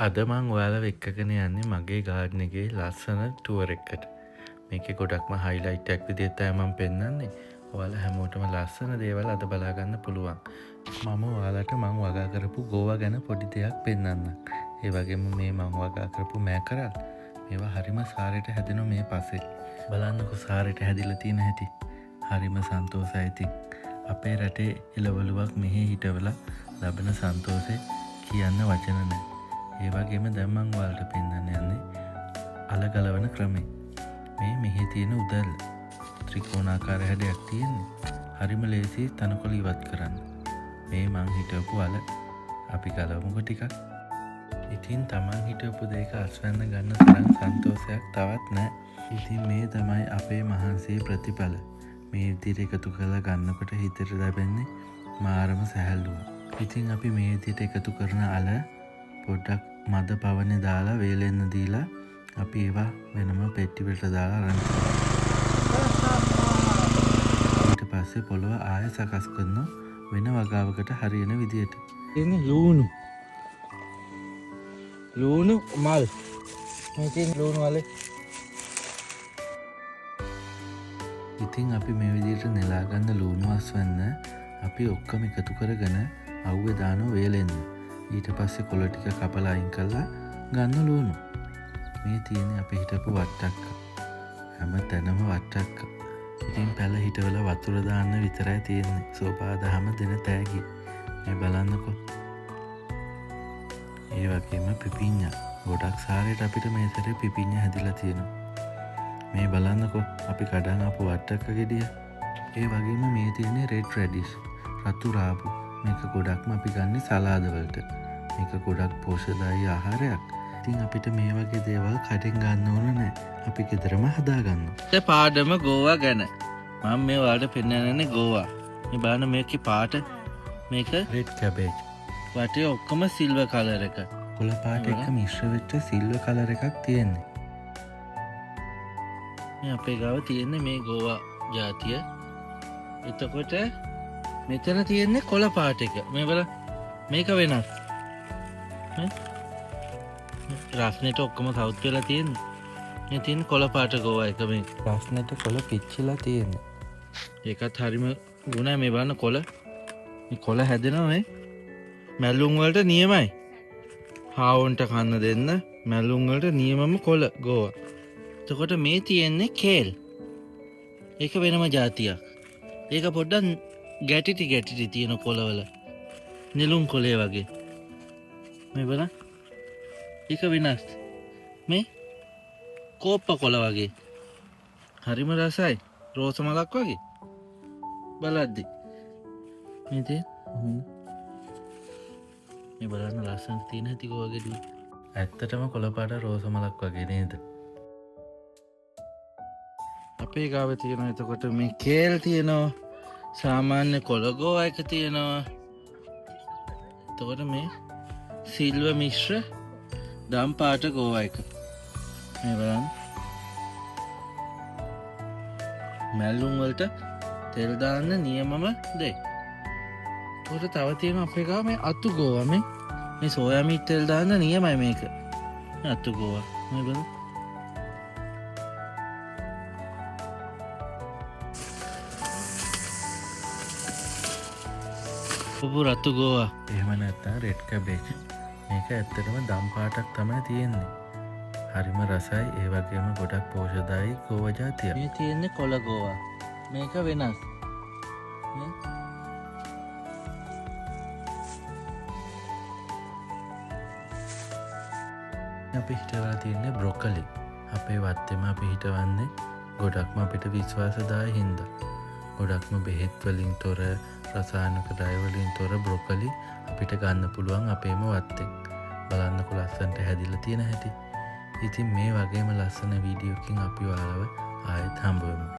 අද මං ඔයාලව එක්කගෙන යන්නේ මගේ ගාඩන් එකේ ලස්සන ටුවර් එකකට. මේකේ ගොඩක්ම හයිලයිට් එකක් විදිහට තමයි මම පෙන්නන්නේ. ඔයාලා හැමෝටම ලස්සන දේවල් අද බලා ගන්න පුළුවන්. මම ඔයාලට මං වගා කරපු ගෝවා ගැන පොඩි දෙයක් පෙන්නන්නම්. ඒ වගේම මේ මං වගා කරපු මෑකරල් මේවා හරිම සාරයට හැදෙනවා මේ පස්සේ. බලන්නකෝ සාරයට හැදිලා තියෙන හැටි. හරිම සන්තෝෂයි ඉතින්. අපේ රටේ එළවලුවක් මෙහි හිටවලා ලබන සන්තෝෂේ කියන්න වචන නැහැ. ඒ වගේම දැන් මං ඔයාලට පෙන්නන්න යන්නේ අල ගලවන ක්‍රමය. මේ මෙහි තියෙන උදැල්ල ත්‍රිකෝණාකාර හැඩයක් තියෙන්නේ. හරිම ලේසි තනකොළ ඉවත් කරන්න. මේ මං හිටවපු අල අපි ගලවමුකෝ ටිකක්. ඉතින් තමන් හිටවපු දෙයක අස්වැන්න ගන්න තරම් සන්තෝෂයක් තවත් නැහැ. ඉතින් මේ තමයි අපේ මහන්සියේ ප්‍රතිඵල. මේ විදිහට එකතු කරලා ගන්නකොට හිතට ලැබෙන්නේ මාරම සැහැල්ලුවක්. ඉතින් අපි මේ විදිහට එකතු කරන අල පොඩ්ඩක් මද පවනේ දාලා වේලෙන්න දීලා අපි ඒවා වෙනම පෙට්ටි වලට දාලා අරන් ඊට පස්සේ පොළව ආයෙ සකස් කරනවා වෙන වගාවකට හරියන විදියට. ඉතින් ලුණු මල් මේ තියෙන ලුණු වල ඉතින් අපි මේ විදියට නෙලා ගන්න ලුණු අස්වැන්න අපි ඔක්කොම එකතු කරගෙන අවුවේ දානවා වේලෙන්න. ඊට පස්සේ කොළ ටික කපලා අයින් කරලා ගන්න ලුණු. මේ තියෙන්නේ අපි හිටපු වට්ටක්ක. හැම තැනම වට්ටක්ක. ඉතින් පැල හිටවල වතුර දාන්න විතරයි තියෙන්නේ. සෝපාදහම දෙන තෑගි. මේ බලන්නකෝ. ඒ වගේම පිපිඤ්ඤා. ගොඩක් සාරයට අපිට මේ සැරේ පිපිඤ්ඤා හැදිලා තියෙනවා. මේ බලන්නකෝ අපි කඩන් ආපු වට්ටක්ක ගෙඩිය. ඒ වගේම මේ තියෙන්නේ රෙඩ් රැඩිෂ්. රතු රාබු. මේක ගොඩක්ම අපි ගන්නේ සලාද වලට. මේක ගොඩක් පෝෂ්‍යදායී ආහාරයක්. ඉතින් අපිට මේ වගේ දේවල් කඩෙන් ගන්න ඕන නැහැ. අපි ගෙදරම හදා ගන්නවා. ඒ පාඩම ගෝවා ගැන. මම මේ ඔයාලට පෙන්නන්නේ ගෝවා. මේ බලන්න මේකේ පාට මේක රෙඩ් කැබේජ්. වටේ ඔක්කොම සිල්වර් කලර් එක. කොළ පාට එක මිශ්‍ර වෙච්ච සිල්වර් කලර් එකක් තියෙන්නේ. මේ අපේ ගාව තියෙන්නේ මේ ගෝවා ජාතිය. එතකොට මෙතන තියෙන්නේ කොළ පාට එක. මේ බලන්න. මේක වෙනස්. රස්නෙට ඔක්කොම සවුත් වෙලා තියෙන්නේ. මේ තියෙන කොළ පාට ගෝවා එක මේ. රස්නෙට කොළ පිච්චිලා තියෙන්නේ. ඒකත් හරිම ගුණයි. මේ බලන්න කොළ. මේ කොළ හැදෙනවා මේ. මැල්ලුම් වලට නියමයි. හාවුන්ට කන්න දෙන්න මැල්ලුම් වලට නියමම කොළ ගෝවා. එතකොට මේ තියෙන්නේ කේල්. ඒක වෙනම જાතියක්. ඒක පොඩ්ඩක් ගැටිටි තියෙන කොළවල. නිලුම් කොළේ වගේ. මේ බලන්න. ඒක වෙනස්. මේ කෝප්ප කොළ වගේ. හරිම රසයි. රෝස මලක් වගේ. බලද්දි. මේ මේ බලන්න ලස්සන තියෙන හැටි ගෝවාගේ. ඇත්තටම කොළ පාට රෝස මලක් වගේ නේද? අපේ ගාව තියෙනවා එතකොට මේ කේල් තියෙනවා. සාමාන්‍ය කොළ ගෝවා එක තියෙනවා. එතකොට මේ සිල්වර් මිශ්‍ර දම් පාට ගෝවා එක. මේ බලන්න. මැල්ලුම් වලට තෙල් දාන්න නියමම දේ. එතකොට තව තියෙනවා අපේ ගාව මේ අතු ගෝවා මේ සෝයා මීට් තෙල් දාන්න නියමයි මේක. මේ අතු ගෝවා. මේ බලන්න. පුපු රතු ගෝවා. එහෙම නැත්නම් රෙඩ් කැබේජ්. මේක ඇත්තටම දම් පාටක් තමයි තියෙන්නේ. හරිම රසයි. ඒ වගේම ගොඩක් පෝෂ්‍යදායී ගෝවා జాතියක්. මේ තියෙන්නේ කොළ ගෝවා. මේක වෙනස්. අපි හිටවලා තියෙන්නේ බ්‍රොකොලි. අපේ වත්තේම අපි හිටවන්නේ ගොඩක්ම අපිට විශ්වාසදායී හින්දා. ගොඩක්ම බෙහෙත් වලින් තොර රසායනික ඩය වලින් තොර බ්‍රොකොලි අපිට ගන්න පුළුවන් අපේම වත්තෙන්. බලන්නකො ලස්සනට හැදිලා තියෙන හැටි. ඉතින් මේ වගේම ලස්සන වීඩියෝකින් අපි ඔයාලව ආයෙත් හම්බ වෙමු.